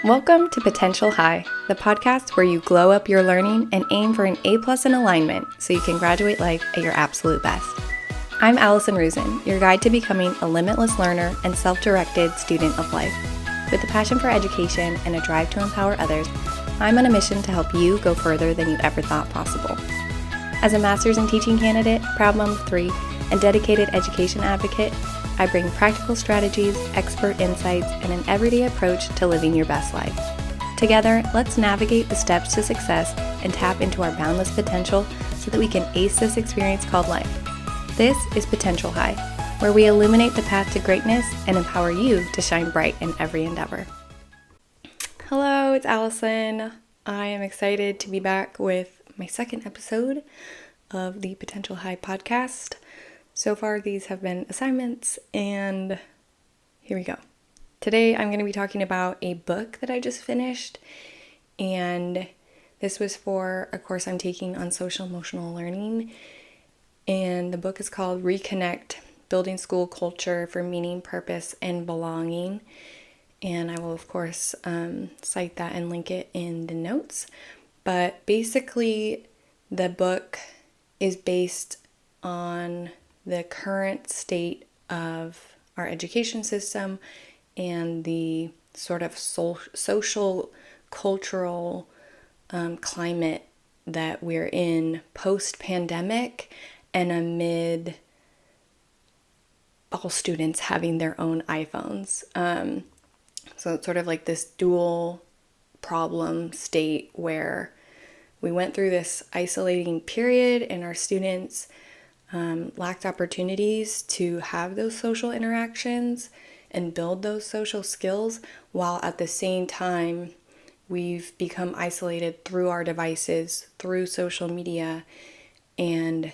Welcome to Potential High, the podcast where you glow up your learning and aim for an A+ in alignment so you can graduate life at your absolute best. I'm Allison Rusin, your guide to becoming a limitless learner and self-directed student of life. With a passion for education and a drive to empower others, I'm on a mission to help you go further than you ever thought possible. As a master's in teaching candidate, proud mom of 3, and dedicated education advocate, I bring practical strategies, expert insights, and an everyday approach to living your best life. Together, let's navigate the steps to success and tap into our boundless potential so that we can ace this experience called life. This is Potential High, where we illuminate the path to greatness and empower you to shine bright in every endeavor. Hello, it's Allison. I am excited to be back with my second episode of the Potential High podcast. So far, these have been assignments, and here we go. Today, I'm going to be talking about a book that I just finished, and this was for a course I'm taking on social emotional learning, and the book is called Reconnect, Building School Culture for Meaning, Purpose, and Belonging, and I will, of course, cite that and link it in the notes, but basically, the book is based on the current state of our education system and the sort of social, cultural climate that we're in post-pandemic and amid all students having their own iPhones. So it's sort of like this dual problem state where we went through this isolating period and our students lacked opportunities to have those social interactions and build those social skills, while at the same time we've become isolated through our devices, through social media, and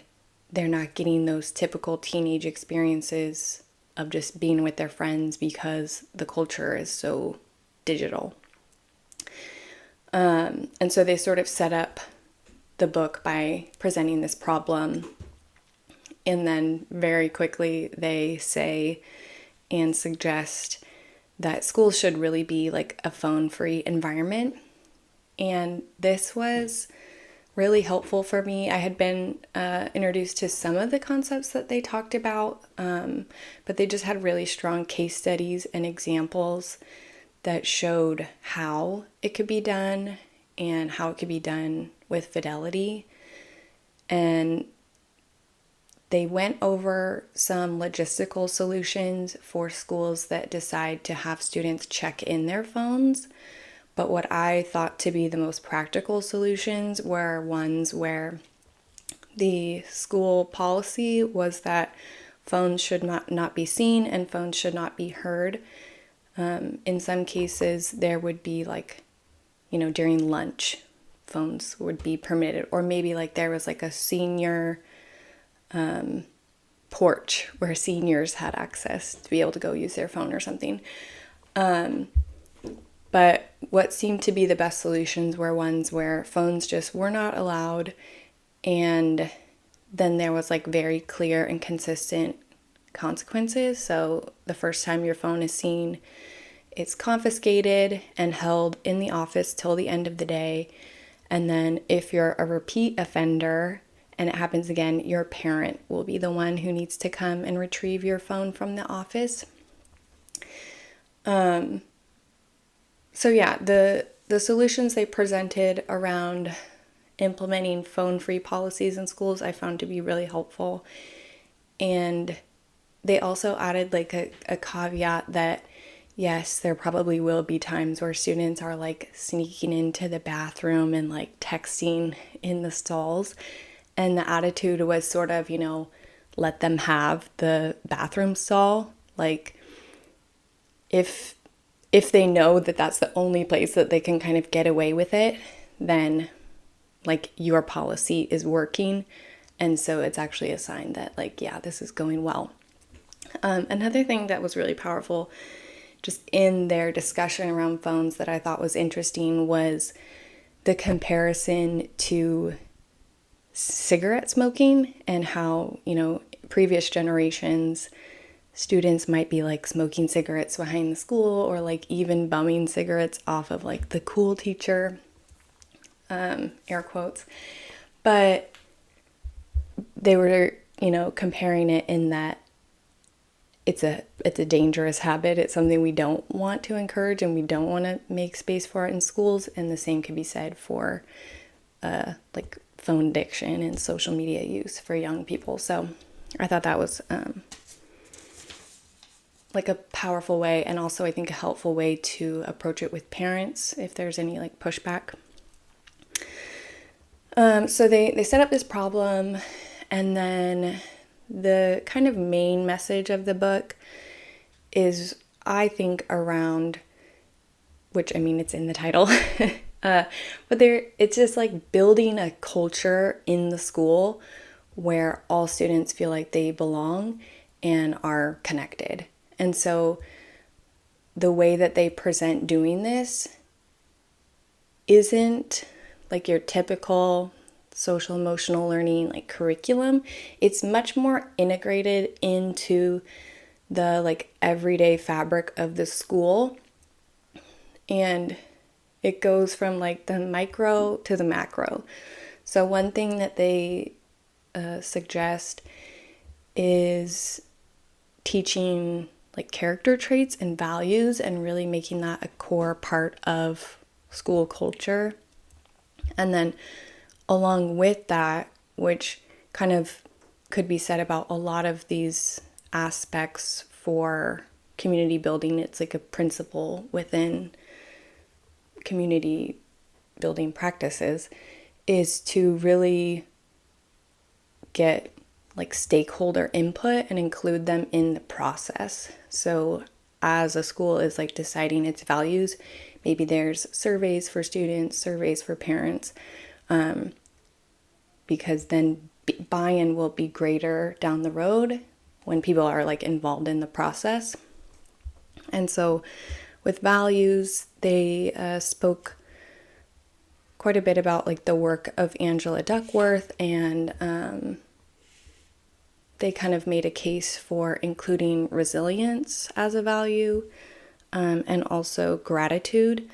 they're not getting those typical teenage experiences of just being with their friends because the culture is so digital. And so they sort of set up the book by presenting this problem, and then very quickly they say and suggest that schools should really be like a phone-free environment. And this was really helpful for me. I had been introduced to some of the concepts that they talked about, but they just had really strong case studies and examples that showed how it could be done and how it could be done with fidelity. And they went over some logistical solutions for schools that decide to have students check in their phones. But what I thought to be the most practical solutions were ones where the school policy was that phones should not be seen and phones should not be heard. In some cases, there would be during lunch, phones would be permitted, or maybe there was a senior porch where seniors had access to be able to go use their phone or something. But what seemed to be the best solutions were ones where phones just were not allowed, and then there was very clear and consistent consequences. So the first time your phone is seen, it's confiscated and held in the office till the end of the day. And then if you're a repeat offender and it happens again, your parent will be the one who needs to come and retrieve your phone from the office. The solutions they presented around implementing phone-free policies in schools I found to be really helpful. And they also added a caveat that yes, there probably will be times where students are sneaking into the bathroom and texting in the stalls. And the attitude was sort of, let them have the bathroom stall. If they know that that's the only place that they can kind of get away with it, then your policy is working. And so it's actually a sign that this is going well. Another thing that was really powerful just in their discussion around phones that I thought was interesting was the comparison to cigarette smoking and how, previous generations students might be like smoking cigarettes behind the school, or like even bumming cigarettes off of like the cool teacher, air quotes. But they were, comparing it in that it's a dangerous habit. It's something we don't want to encourage, and we don't want to make space for it in schools. And the same could be said for like phone addiction and social media use for young people. So I thought that was like a powerful way, and also I think a helpful way to approach it with parents if there's any like pushback. So they set up this problem, and then the kind of main message of the book is, I think, around, which, I mean, it's in the title, but it's just like building a culture in the school where all students feel like they belong and are connected. And so the way that they present doing this isn't like your typical social emotional learning like curriculum. It's much more integrated into the like everyday fabric of the school, and it goes from like the micro to the macro. So one thing that they suggest is teaching like character traits and values, and really making that a core part of school culture. And then along with that, which kind of could be said about a lot of these aspects for community building, it's like a principle within community building practices, is to really get like stakeholder input and include them in the process. So as a school is like deciding its values, maybe there's surveys for students, surveys for parents, because then buy-in will be greater down the road when people are like involved in the process. And so with values, they spoke quite a bit about like the work of Angela Duckworth, and they kind of made a case for including resilience as a value, and also gratitude,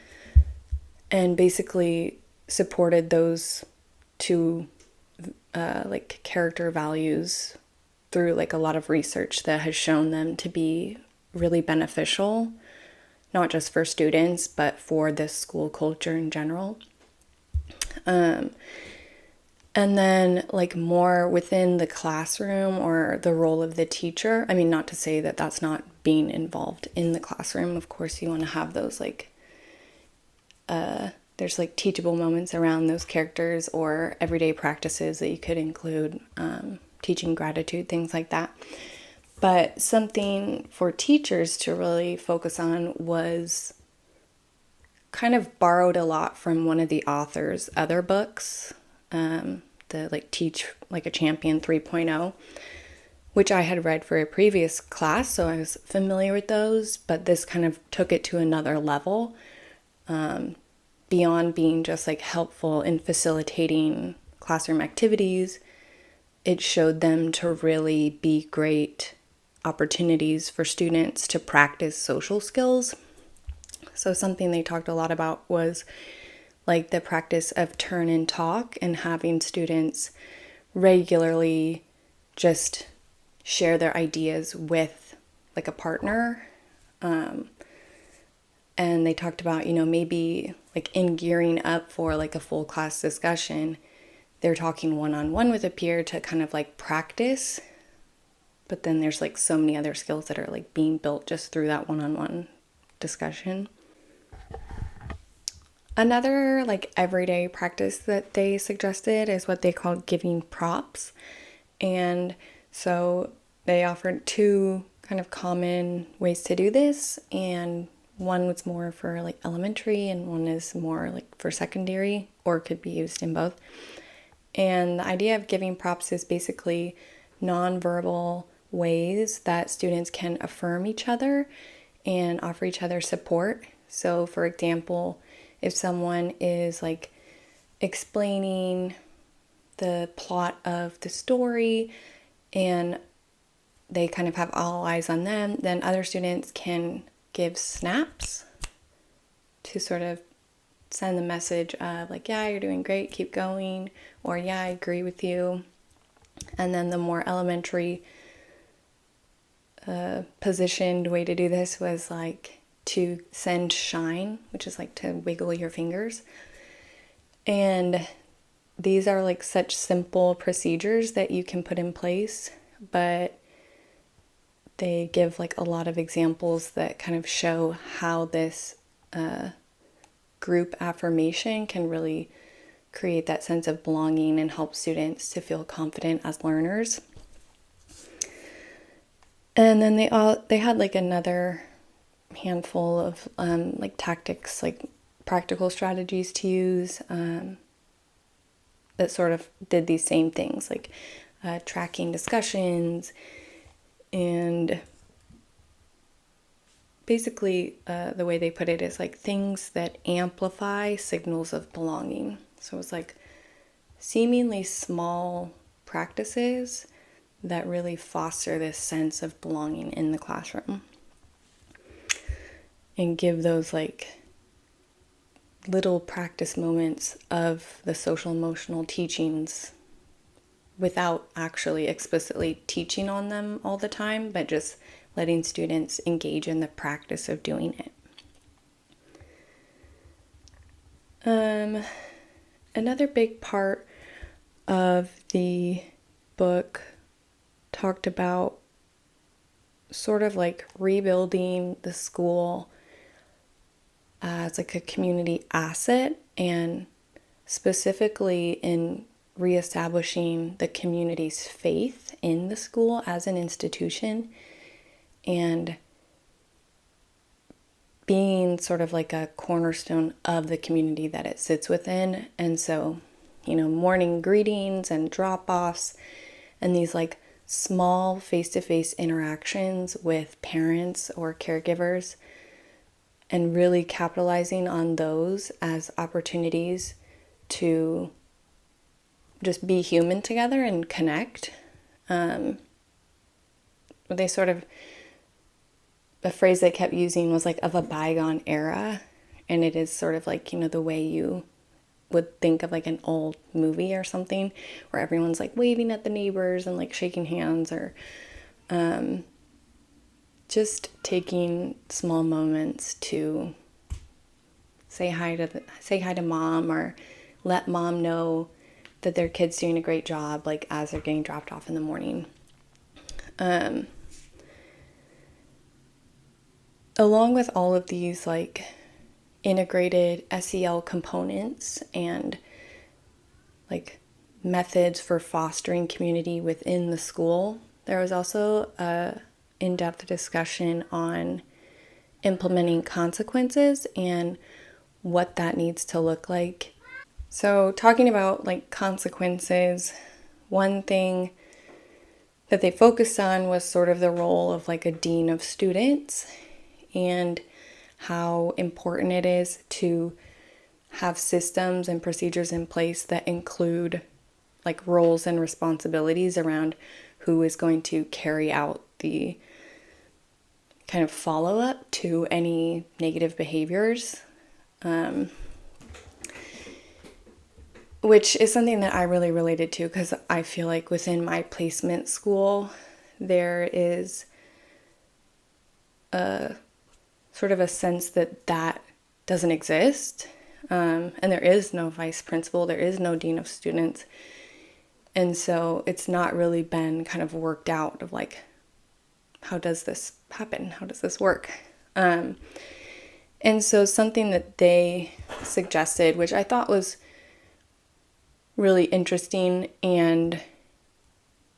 and basically supported those two like character values through like a lot of research that has shown them to be really beneficial, not just for students, but for this school culture in general. And then like more within the classroom or the role of the teacher. I mean, not to say that that's not being involved in the classroom. Of course, you want to have those like, there's like teachable moments around those characters, or everyday practices that you could include, teaching gratitude, things like that. But something for teachers to really focus on was kind of borrowed a lot from one of the author's other books, the like Teach Like a Champion 3.0, which I had read for a previous class, so I was familiar with those, but this kind of took it to another level, beyond being just like helpful in facilitating classroom activities. It showed them to really be great opportunities for students to practice social skills. So something they talked a lot about was like the practice of turn and talk, and having students regularly just share their ideas with like a partner. And they talked about, maybe like in gearing up for like a full class discussion, they're talking one-on-one with a peer to kind of like practice. But then there's like so many other skills that are like being built just through that one-on-one discussion. Another like everyday practice that they suggested is what they called giving props. And so they offered two kind of common ways to do this, and one was more for like elementary and one is more like for secondary, or could be used in both. And the idea of giving props is basically nonverbal ways that students can affirm each other and offer each other support. So for example, if someone is like explaining the plot of the story and they kind of have all eyes on them. Then other students can give snaps to sort of send the message of like, yeah, you're doing great, keep going, or yeah, I agree with you. And then the more elementary positioned way to do this was like to send shine, which is like to wiggle your fingers. And these are like such simple procedures that you can put in place, but they give like a lot of examples that kind of show how this group affirmation can really create that sense of belonging and help students to feel confident as learners. And then they had like another handful of like tactics, like practical strategies to use that sort of did these same things, like tracking discussions, and basically the way they put it is like things that amplify signals of belonging. So it's like seemingly small practices that really foster this sense of belonging in the classroom and give those like little practice moments of the social emotional teachings without actually explicitly teaching on them all the time, but just letting students engage in the practice of doing it. Another big part of the book talked about sort of like rebuilding the school as like a community asset, and specifically in reestablishing the community's faith in the school as an institution and being sort of like a cornerstone of the community that it sits within. And so, morning greetings and drop-offs and these like small face-to-face interactions with parents or caregivers, and really capitalizing on those as opportunities to just be human together and connect. They sort of, a phrase they kept using was like of a bygone era, and it is sort of like, the way you would think of like an old movie or something where everyone's like waving at the neighbors and like shaking hands, or just taking small moments to say hi to mom, or let mom know that their kid's doing a great job, like as they're getting dropped off in the morning. Along with all of these like integrated SEL components and like methods for fostering community within the school, there was also a in-depth discussion on implementing consequences and what that needs to look like. So talking about like consequences, one thing that they focused on was sort of the role of like a dean of students and how important it is to have systems and procedures in place that include like roles and responsibilities around who is going to carry out the kind of follow-up to any negative behaviors, which is something that I really related to, because I feel like within my placement school there is a sort of a sense that doesn't exist, and there is no vice principal, there is no dean of students, and so it's not really been kind of worked out of like, how does this happen? How does this work? And so something that they suggested, which I thought was really interesting, and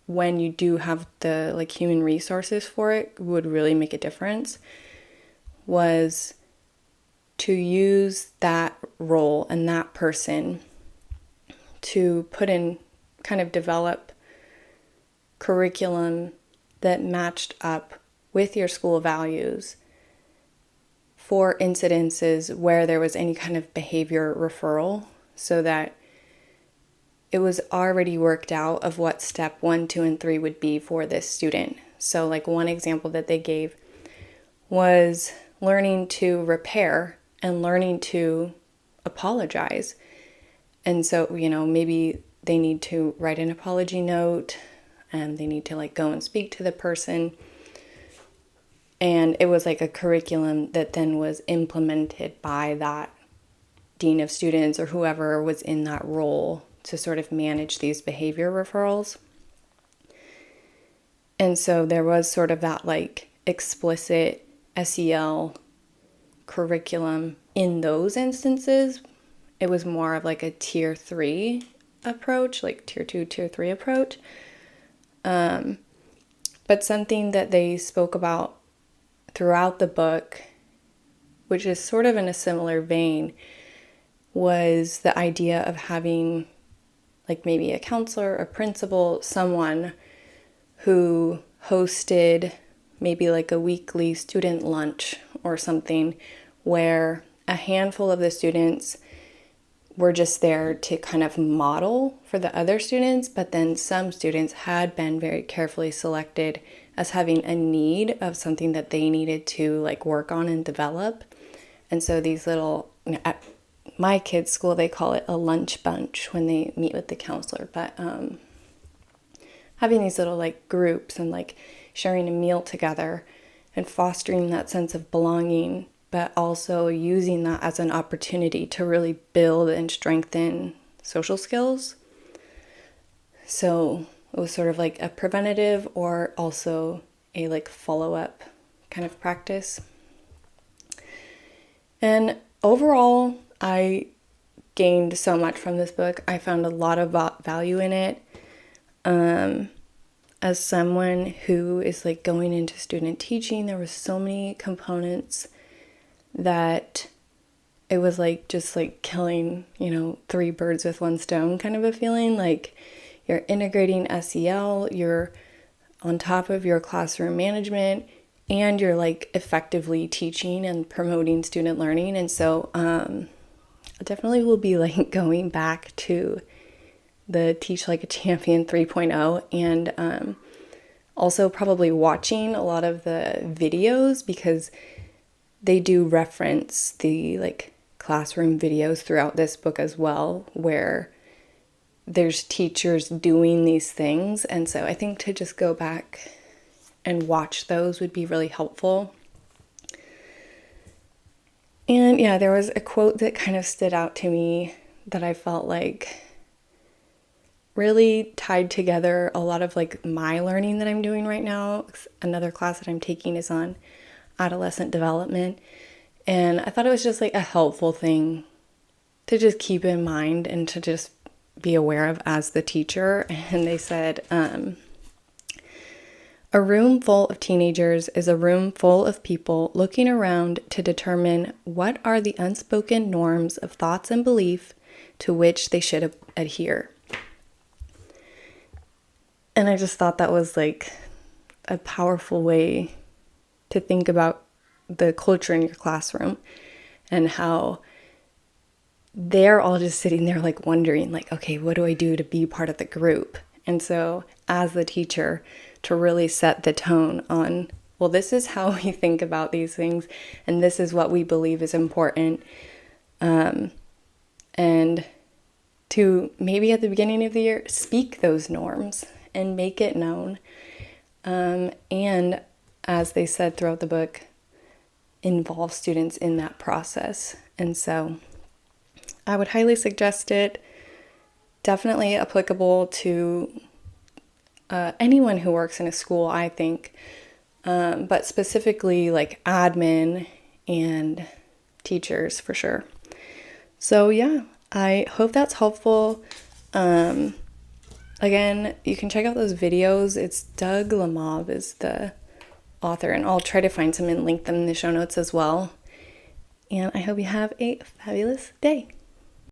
when you do have the like human resources for it, would really make a difference, was to use that role and that person to put in, kind of develop curriculum that matched up with your school values for incidences where there was any kind of behavior referral, so that it was already worked out of what step 1, 2, and 3 would be for this student. So like one example that they gave was learning to repair and learning to apologize. And so, maybe they need to write an apology note and they need to like go and speak to the person. And it was like a curriculum that then was implemented by that dean of students or whoever was in that role to sort of manage these behavior referrals. And so there was sort of that like explicit SEL curriculum in those instances. It was more of like a tier 3 approach, like tier 2, tier 3 approach. But something that they spoke about throughout the book, which is sort of in a similar vein, was the idea of having like maybe a counselor, a principal, someone who hosted maybe like a weekly student lunch or something where a handful of the students were just there to kind of model for the other students, but then some students had been very carefully selected as having a need of something that they needed to like work on and develop. And so these little, at my kids' school, they call it a lunch bunch when they meet with the counselor, but having these little like groups and like sharing a meal together and fostering that sense of belonging, but also using that as an opportunity to really build and strengthen social skills. So it was sort of like a preventative or also a like follow-up kind of practice. And overall, I gained so much from this book. I found a lot of value in it. As someone who is like going into student teaching, there were so many components that it was like just like killing, 3 birds with 1 stone kind of a feeling. Like you're integrating SEL, you're on top of your classroom management, and you're like effectively teaching and promoting student learning. And so I definitely will be like going back to the Teach Like a Champion 3.0 and also probably watching a lot of the videos because they do reference the like classroom videos throughout this book as well, where there's teachers doing these things. And so I think to just go back and watch those would be really helpful. And yeah, there was a quote that kind of stood out to me that I felt like really tied together a lot of like my learning that I'm doing right now. Another class that I'm taking is on adolescent development. And I thought it was just like a helpful thing to just keep in mind and to just be aware of as the teacher. And they said, a room full of teenagers is a room full of people looking around to determine what are the unspoken norms of thoughts and belief to which they should adhere. And I just thought that was like a powerful way to think about the culture in your classroom and how they're all just sitting there like wondering like, okay, what do I do to be part of the group? And so as the teacher, to really set the tone on, well, this is how we think about these things and this is what we believe is important. And to maybe at the beginning of the year, speak those norms and make it known. And as they said throughout the book, involve students in that process. And so I would highly suggest it. Definitely applicable to anyone who works in a school, I think, but specifically like admin and teachers for sure. So yeah, I hope that's helpful. Again, you can check out those videos. It's Doug Lemov is the author, and I'll try to find some and link them in the show notes as well. And I hope you have a fabulous day.